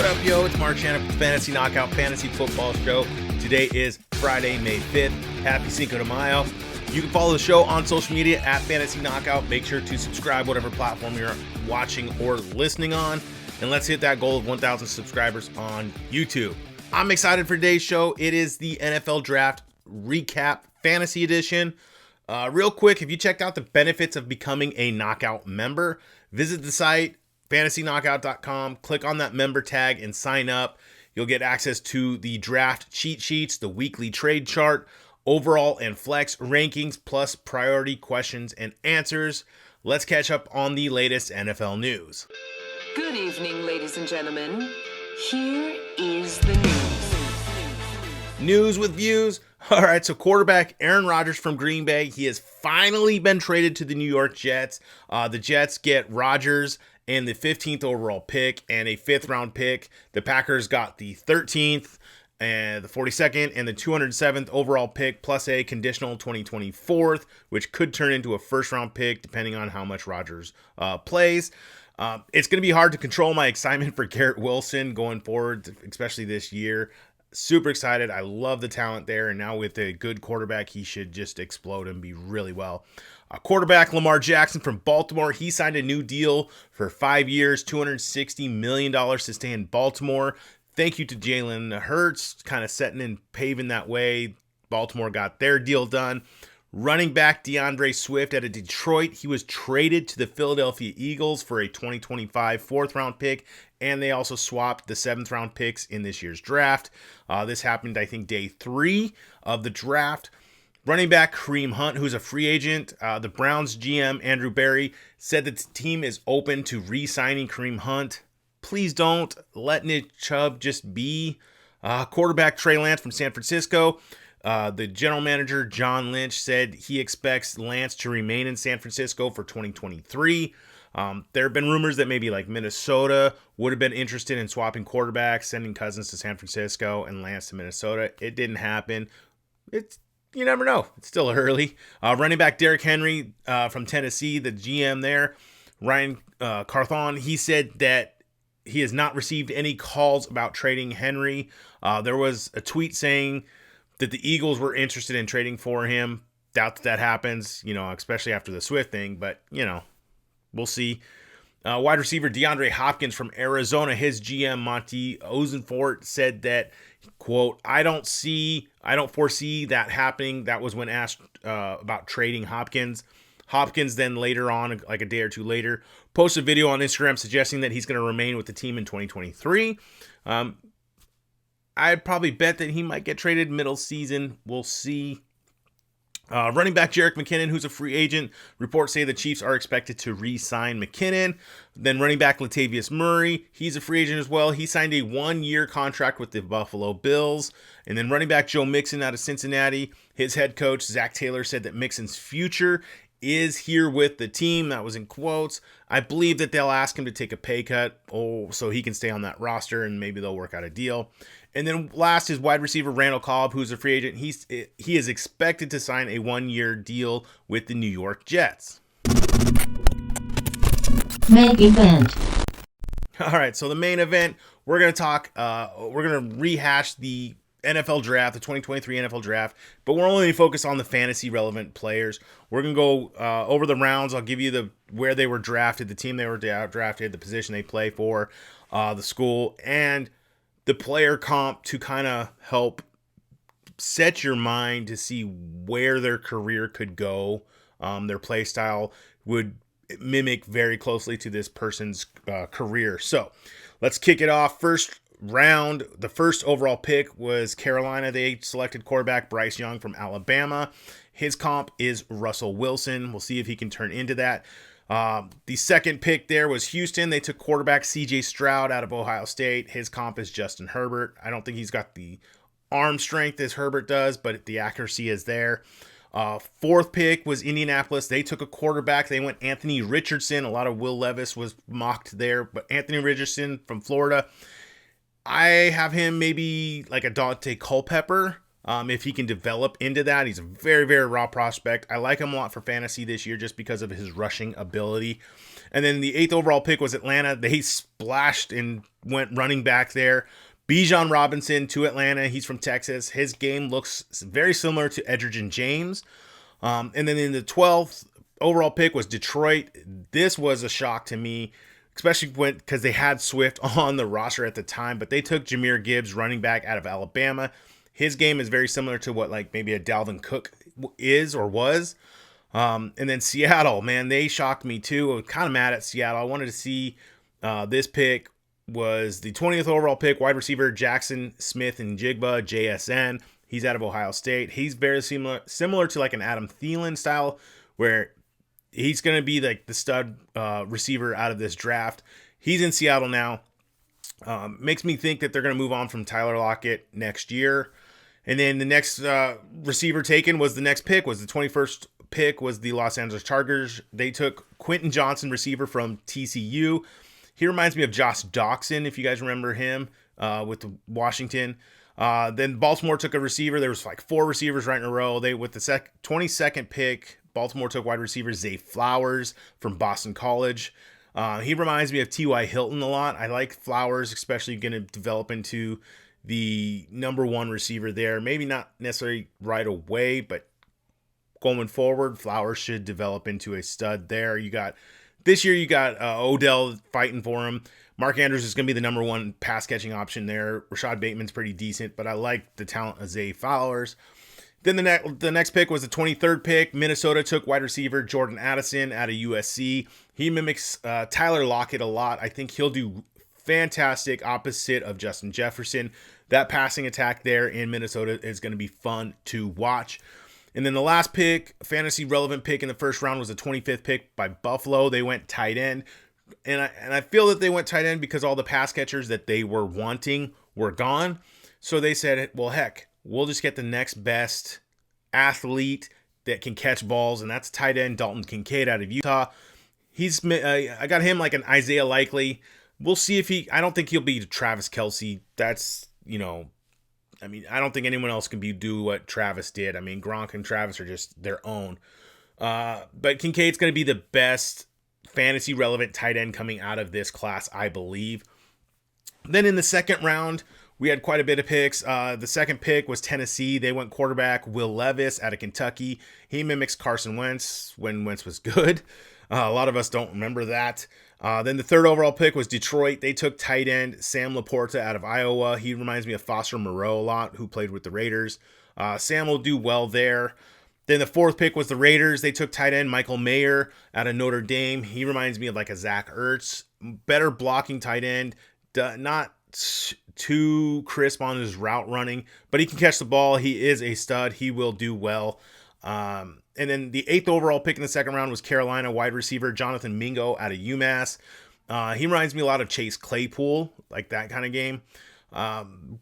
up, yo? It's Marc with the Fantasy Knockout Fantasy Football Show. Today is Friday, May 5th. Happy Cinco de Mayo. You can follow the show on social media at Fantasy Knockout. Make sure to subscribe whatever platform you're watching or listening on. And let's hit that goal of 1,000 subscribers on YouTube. I'm excited for today's show. It is the NFL Draft Recap Fantasy Edition. Real quick, if you checked out the benefits of becoming a Knockout member, visit the site, fantasyknockout.com, click on that member tag and sign up. You'll get access to the draft cheat sheets, the weekly trade chart, overall and flex rankings, plus priority questions and answers. Let's catch up on the latest NFL news. Good evening, ladies and gentlemen. Here is the news. News with views. All right, so quarterback Aaron Rodgers from Green Bay, he has finally been traded to the New York Jets. The Jets get Rodgers and the 15th overall pick and a 5th round pick. The Packers got the 13th and the 42nd and the 207th overall pick, plus a conditional 2024, which could turn into a first round pick depending on how much Rodgers plays. It's going to be hard to control my excitement for Garrett Wilson going forward, especially this year. Super excited. I love the talent there. And now with a good quarterback, he should just explode and be really well. Quarterback Lamar Jackson from Baltimore, he signed a new deal for 5 years, $260 million to stay in Baltimore. Thank you to Jalen Hurts, kind of setting and paving that way. Baltimore got their deal done. Running back DeAndre Swift out of Detroit, he was traded to the Philadelphia Eagles for a 2025 4th round pick, and they also swapped the 7th round picks in this year's draft. This happened, I think, day 3 of the draft. Running back Kareem Hunt, who's a free agent, the Browns GM Andrew Berry said that the team is open to re-signing Kareem Hunt. Please don't let Nick Chubb just be. Quarterback Trey Lance from San Francisco. The general manager, John Lynch, said he expects Lance to remain in San Francisco for 2023. There have been rumors that maybe like Minnesota would have been interested in swapping quarterbacks, sending Cousins to San Francisco and Lance to Minnesota. It didn't happen. You never know. It's still early. Running back Derrick Henry from Tennessee, the GM there, Ryan Carthon, he said that he has not received any calls about trading Henry. There was a tweet saying that the Eagles were interested in trading for him. Doubt that happens, especially after the Swift thing, but, we'll see. Wide receiver DeAndre Hopkins from Arizona, his GM Monty Ozenfort said that, quote, I don't foresee that happening. That was when asked about trading Hopkins. Hopkins then later on, like a day or two later, posted a video on Instagram suggesting that he's going to remain with the team in 2023. I'd probably bet that he might get traded middle season. We'll see. Running back Jerick McKinnon, who's a free agent. Reports say the Chiefs are expected to re-sign McKinnon. Then running back Latavius Murray, he's a free agent as well. He signed a 1-year contract with the Buffalo Bills. And then running back Joe Mixon out of Cincinnati, his head coach Zach Taylor said that Mixon's future is here with the team. That was in quotes. I believe that they'll ask him to take a pay cut so he can stay on that roster and maybe they'll work out a deal. And then last is wide receiver Randall Cobb, who's a free agent. He is expected to sign a 1-year deal with the New York Jets. Main event. All right, so the main event, we're going to rehash the NFL draft, the 2023 NFL draft, but we're only focused on the fantasy relevant players. We're going to go over the rounds. I'll give you where they were drafted, the team they were drafted, the position they play for, the school, and the player comp to kind of help set your mind to see where their career could go. Their play style would mimic very closely to this person's career. So let's kick it off. First round, the first overall pick was Carolina. They selected quarterback Bryce Young from Alabama. His comp is Russell Wilson. We'll see if he can turn into that. The second pick there was Houston. They took quarterback CJ Stroud out of Ohio State. His comp is Justin Herbert. I don't think he's got the arm strength as Herbert does, but the accuracy is there. Fourth pick was Indianapolis. They took a quarterback. They went Anthony Richardson. A lot of Will Levis was mocked there, but Anthony Richardson from Florida. I have him maybe like a Dante Culpepper. if he can develop into that. He's a very, very raw prospect. I like him a lot for fantasy this year just because of his rushing ability. And then the 8th overall pick was Atlanta. They splashed and went running back there. Bijan Robinson to Atlanta. He's from Texas. His game looks very similar to Edgerrin James. And then in the 12th overall pick was Detroit. This was a shock to me, especially because they had Swift on the roster at the time, but they took Jahmyr Gibbs, running back out of Alabama. His game is very similar to what like maybe a Dalvin Cook is or was. And then Seattle, man, they shocked me too. I was kind of mad at Seattle. I wanted to see this pick was the 20th overall pick, wide receiver Jackson Smith and Jigba, JSN. He's out of Ohio State. He's very similar to like an Adam Thielen style, where he's going to be like the stud receiver out of this draft. He's in Seattle now. Makes me think that they're going to move on from Tyler Lockett next year. And then the next receiver taken was the next pick, was the 21st pick, was the Los Angeles Chargers. They took Quentin Johnson, receiver from TCU. He reminds me of Josh Doxson, if you guys remember him with Washington. Then Baltimore took a receiver. There was like 4 receivers right in a row. They with the 22nd pick, Baltimore took wide receiver Zay Flowers from Boston College. He reminds me of T.Y. Hilton a lot. I like Flowers, especially going to develop into the number 1 receiver there. Maybe not necessarily right away, but going forward, Flowers should develop into a stud there. This year you got Odell fighting for him. Mark Andrews is going to be the number 1 pass catching option there. Rashad Bateman's pretty decent, but I like the talent of Zay Flowers. Then the next pick was the 23rd pick. Minnesota took wide receiver Jordan Addison out of USC. He mimics Tyler Lockett a lot. I think he'll do fantastic opposite of Justin Jefferson. That passing attack there in Minnesota is going to be fun to watch. And then the last pick, fantasy relevant pick in the first round, was the 25th pick by Buffalo. They went tight end. And I feel that they went tight end because all the pass catchers that they were wanting were gone. So they said, well, heck, we'll just get the next best athlete that can catch balls, and that's tight end Dalton Kincaid out of Utah. I got him like an Isaiah Likely. We'll see if I don't think he'll be Travis Kelce. That's, I don't think anyone else can do what Travis did. I mean, Gronk and Travis are just their own. But Kincaid's going to be the best fantasy relevant tight end coming out of this class, I believe. Then in the second round, we had quite a bit of picks. The second pick was Tennessee. They went quarterback Will Levis out of Kentucky. He mimics Carson Wentz when Wentz was good. A lot of us don't remember that. Then the third overall pick was Detroit. They took tight end Sam Laporta out of Iowa. He reminds me of Foster Moreau a lot, who played with the Raiders. Sam will do well there. Then the fourth pick was the Raiders. They took tight end Michael Mayer out of Notre Dame. He reminds me of like a Zach Ertz. Better blocking tight end. Not too crisp on his route running, but he can catch the ball. He is a stud. He will do well. And then the 8th overall pick in the second round was Carolina wide receiver Jonathan Mingo out of UMass. He reminds me a lot of Chase Claypool, like that kind of game. And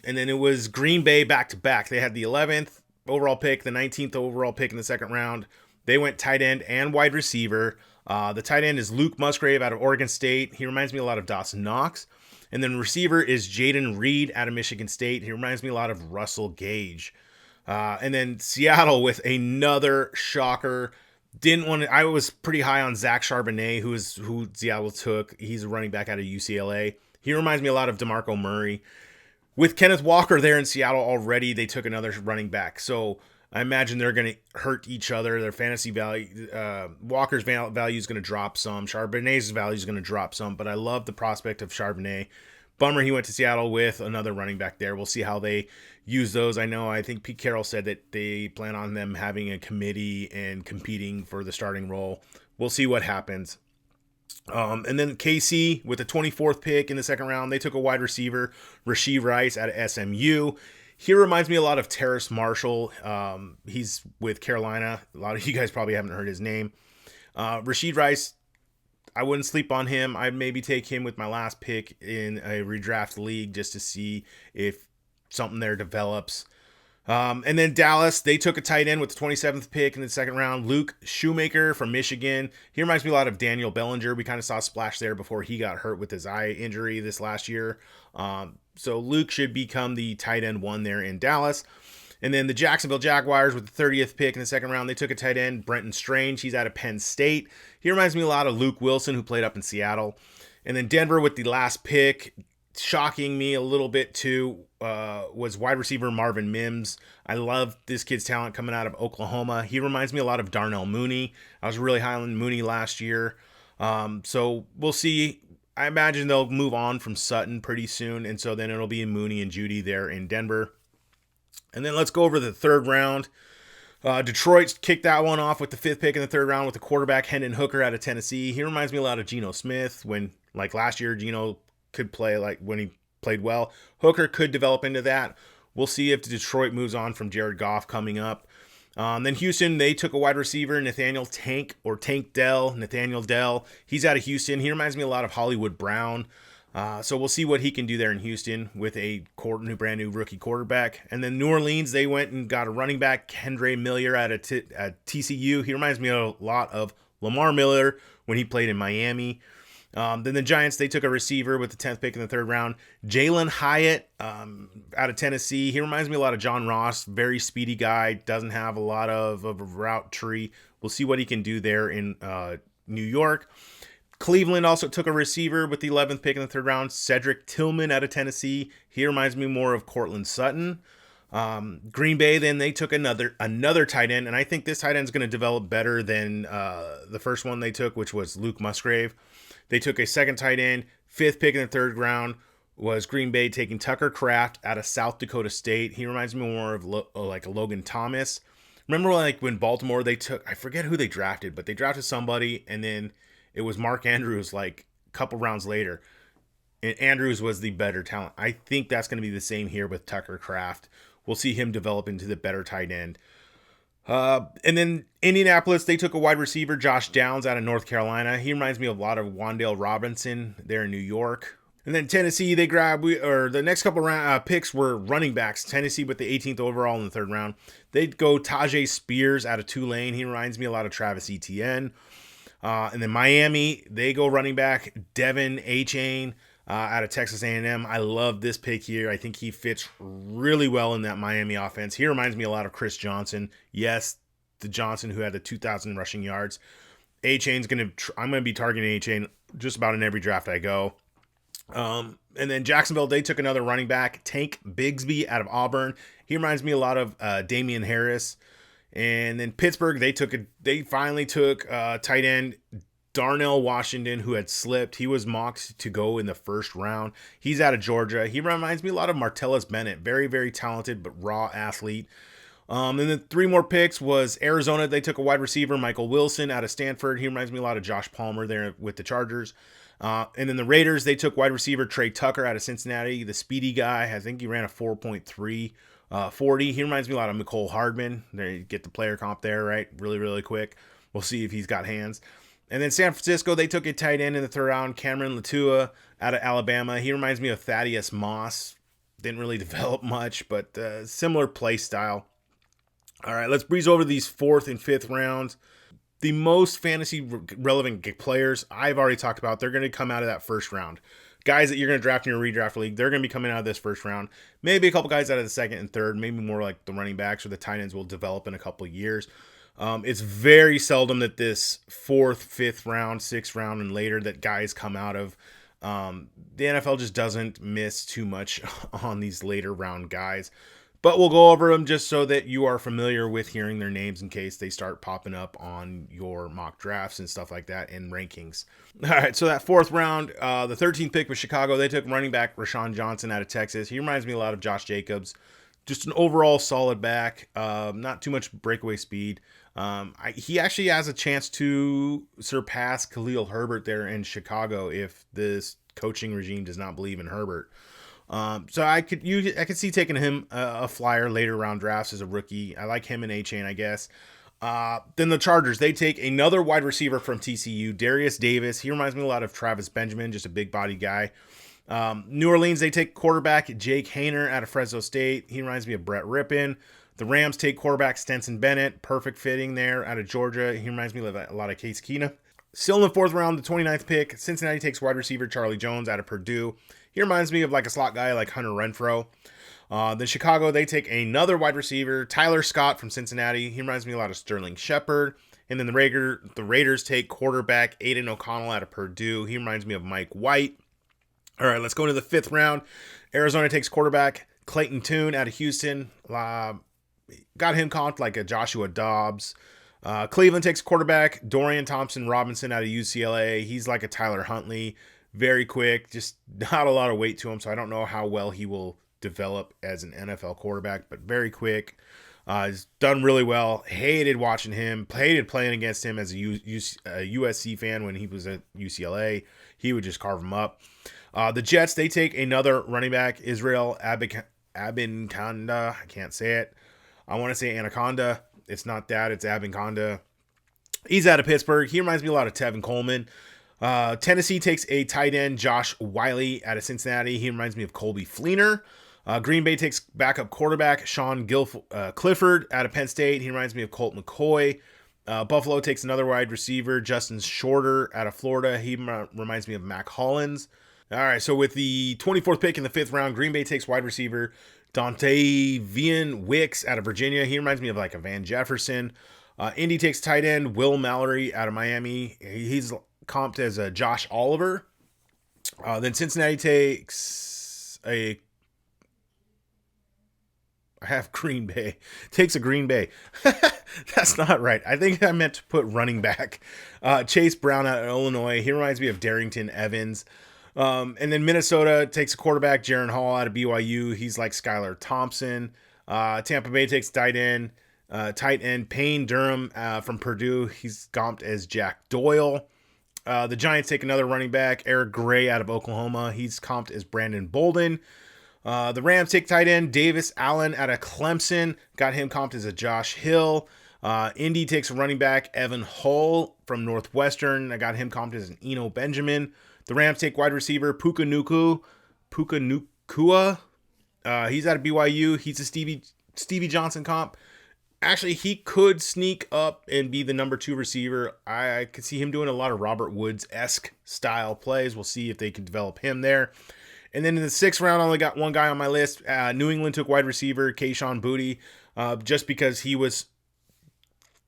then it was Green Bay back-to-back. They had the 11th overall pick, the 19th overall pick in the second round. They went tight end and wide receiver. The tight end is Luke Musgrave out of Oregon State. He reminds me a lot of Dawson Knox. And then receiver is Jaden Reed out of Michigan State. He reminds me a lot of Russell Gage. And then Seattle with another shocker. I was pretty high on Zach Charbonnet, who Seattle took. He's a running back out of UCLA. He reminds me a lot of DeMarco Murray. With Kenneth Walker there in Seattle already, they took another running back. So I imagine they're going to hurt each other. Their fantasy value, Walker's value is going to drop some. Charbonnet's value is going to drop some. But I love the prospect of Charbonnet. Bummer he went to Seattle with another running back there. We'll see how they use those. I think Pete Carroll said that they plan on them having a committee and competing for the starting role. We'll see what happens. And then KC with the 24th pick in the second round, they took a wide receiver, Rashee Rice out of SMU. He reminds me a lot of Terrace Marshall. He's with Carolina. A lot of you guys probably haven't heard his name. Rashee Rice, I wouldn't sleep on him. I'd maybe take him with my last pick in a redraft league just to see if something there develops. And then Dallas, they took a tight end with the 27th pick in the second round, Luke Shoemaker from Michigan. He reminds me a lot of Daniel Bellinger. We kind of saw a splash there before he got hurt with his eye injury this last year. So Luke should become the tight end one there in Dallas. And then the Jacksonville Jaguars with the 30th pick in the second round, they took a tight end, Brenton Strange. He's out of Penn State. He reminds me a lot of Luke Wilson, who played up in Seattle. And then Denver with the last pick, shocking me a little bit too, was wide receiver Marvin Mims. I love this kid's talent coming out of Oklahoma. He reminds me a lot of Darnell Mooney. I was really high on Mooney last year. So we'll see. I imagine they'll move on from Sutton pretty soon, and so then it'll be Mooney and Judy there in Denver. And then let's go over the third round. Detroit kicked that one off with the 5th pick in the third round with the quarterback Hendon Hooker out of Tennessee. He reminds me a lot of Geno Smith when, like last year, Geno could play like when he played well. Hooker could develop into that. We'll see if Detroit moves on from Jared Goff coming up. Then Houston, they took a wide receiver, Nathaniel Dell. He's out of Houston. He reminds me a lot of Hollywood Brown. So we'll see what he can do there in Houston with a brand new rookie quarterback. And then New Orleans, they went and got a running back, Kendre Miller at TCU. He reminds me a lot of Lamar Miller when he played in Miami. Then the Giants, they took a receiver with the 10th pick in the third round, Jalen Hyatt out of Tennessee. He reminds me a lot of John Ross, very speedy guy, doesn't have a lot of a route tree. We'll see what he can do there in New York. Cleveland also took a receiver with the 11th pick in the third round, Cedric Tillman out of Tennessee. He reminds me more of Cortland Sutton. Green Bay, then they took another tight end, and I think this tight end is going to develop better than the first one they took, which was Luke Musgrave. They took a second tight end, 5th pick in the third round was Green Bay taking Tucker Kraft out of South Dakota State. He reminds me more of like a Logan Thomas. Remember when Baltimore, they took, I forget who they drafted, but they drafted somebody, and then it was Mark Andrews like a couple rounds later. And Andrews was the better talent. I think that's going to be the same here with Tucker Kraft. We'll see him develop into the better tight end. And then Indianapolis, they took a wide receiver, Josh Downs out of North Carolina. He reminds me a lot of Wan'Dale Robinson there in New York. And then Tennessee, they grabbed, the next couple picks were running backs. Tennessee with the 18th overall in the third round. They'd go Tajay Spears out of Tulane. He reminds me a lot of Travis Etienne. And then Miami, they go running back Devin Achane out of Texas A&M. I love this pick here. I think he fits really well in that Miami offense. He reminds me a lot of Chris Johnson. Yes, the Johnson who had the 2,000 rushing yards. Achane's I'm going to be targeting Achane just about in every draft I go. And then Jacksonville, they took another running back, Tank Bigsby out of Auburn. He reminds me a lot of Damian Harris. And then Pittsburgh, they finally took tight end Darnell Washington, who had slipped. He was mocked to go in the first round. He's out of Georgia. He reminds me a lot of Martellus Bennett. Very, very talented, but raw athlete. And then 3 more picks was Arizona. They took a wide receiver, Michael Wilson, out of Stanford. He reminds me a lot of Josh Palmer there with the Chargers. And then the Raiders, they took wide receiver Trey Tucker out of Cincinnati, the speedy guy. I think he ran a 4.3 40. He reminds me a lot of McCole Hardman. There you get the player comp there, right? Really, really quick. We'll see if he's got hands. And then San Francisco, they took a tight end in the third round, Cameron Latua out of Alabama. He reminds me of Thaddeus Moss. Didn't really develop much, but similar play style. All right, let's breeze over these 4th and 5th rounds. The most fantasy relevant players I've already talked about, they're going to come out of that first round. Guys that you're going to draft in your redraft league, they're going to be coming out of this first round. Maybe a couple guys out of the second and third, maybe more like the running backs or the tight ends will develop in a couple of years. It's very seldom that this 4th, 5th round, 6th round, and later that guys come out of. The NFL just doesn't miss too much on these later round guys. But we'll go over them just so that you are familiar with hearing their names in case they start popping up on your mock drafts and stuff like that and rankings. All right, so that 4th round, the 13th pick was Chicago. They took running back Rashawn Johnson out of Texas. He reminds me a lot of Josh Jacobs. Just an overall solid back, not too much breakaway speed. He actually has a chance to surpass Khalil Herbert there in Chicago if this coaching regime does not believe in Herbert. So I could see taking him a flyer later round drafts as a rookie. I like him and Achane, I guess. Then the Chargers, they take another wide receiver from TCU, Darius Davis. He reminds me a lot of Travis Benjamin, just a big body guy. New Orleans, they take quarterback Jake Haener out of Fresno State. He reminds me of Brett Rippon. The Rams take quarterback Stenson Bennett, perfect fitting there out of Georgia. He reminds me of a lot of Case Keenum. Still in the 4th round, the 29th pick, Cincinnati takes wide receiver Charlie Jones out of Purdue. He reminds me of like a slot guy like Hunter Renfrow. Then Chicago, they take another wide receiver, Tyler Scott from Cincinnati. He reminds me a lot of Sterling Shepard. And then the Raiders take quarterback Aiden O'Connell out of Purdue. He reminds me of Mike White. All right, let's go into the 5th round. Arizona takes quarterback Clayton Tune out of Houston. Got him comped like a Joshua Dobbs. Cleveland takes quarterback Dorian Thompson-Robinson out of UCLA. He's like a Tyler Huntley. Very quick, just not a lot of weight to him, so I don't know how well he will develop as an NFL quarterback, but very quick. He's done really well. Hated watching him. Hated playing against him as a USC fan when he was at UCLA. He would just carve him up. The Jets, they take another running back, Israel Abinconda. I can't say it. I want to say Anaconda. It's not that. It's Abinconda. He's out of Pittsburgh. He reminds me a lot of Tevin Coleman. Tennessee takes a tight end, Josh Wiley, out of Cincinnati. He reminds me of Colby Fleener. Green Bay takes backup quarterback Sean Clifford out of Penn State. He reminds me of Colt McCoy. Buffalo takes another wide receiver, Justin Shorter, out of Florida. He reminds me of Mac Hollins. All right, so with the 24th pick in the 5th round, Green Bay takes wide receiver Dontavian Wicks out of Virginia. He reminds me of like a Van Jefferson. Indy takes tight end Will Mallory out of Miami. He's comped as a Josh Oliver. Then Cincinnati takes I have Green Bay. Takes a Green Bay. That's not right. I think I meant to put running back. Chase Brown out of Illinois. He reminds me of Darrington Evans. And then Minnesota takes a quarterback, Jaron Hall out of BYU. He's like Skylar Thompson. Tampa Bay takes tight end Payne Durham from Purdue. He's comped as Jack Doyle. The Giants take another running back, Eric Gray out of Oklahoma. He's comped as Brandon Bolden. The Rams take tight end Davis Allen out of Clemson. Got him comped as a Josh Hill. Indy takes a running back, Evan Hull from Northwestern. I got him comped as an Eno Benjamin. The Rams take wide receiver Puka Nacua. He's out of BYU. He's a Stevie Johnson comp. Actually, he could sneak up and be the number 2 receiver. I could see him doing a lot of Robert Woods-esque style plays. We'll see if they can develop him there. And then in the 6th round, I only got one guy on my list. New England took wide receiver Kayshon Boutte just because he was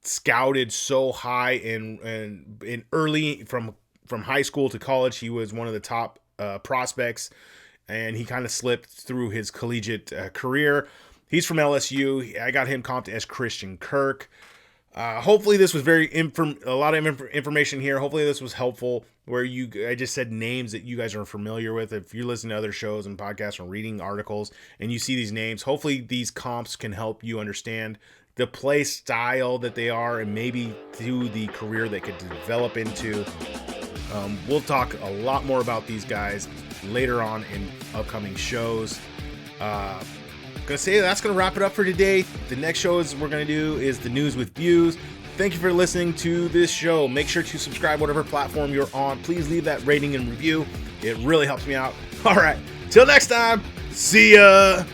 scouted so high in early from high school to college. He was one of the top prospects, and he kind of slipped through his collegiate career. He's from LSU. I got him comped as Christian Kirk. Hopefully this was a lot of information here. Hopefully this was helpful where I just said names that you guys are familiar with. If you're listening to other shows and podcasts or reading articles and you see these names, hopefully these comps can help you understand the play style that they are and maybe through the career they could develop into. We'll talk a lot more about these guys later on in upcoming shows. Gonna say that's gonna wrap it up for today. The next shows we're gonna do is the News with Views. Thank you for listening to this show. Make sure to subscribe whatever platform you're on. Please leave that rating and review. It really helps me out. All right, till next time, see ya.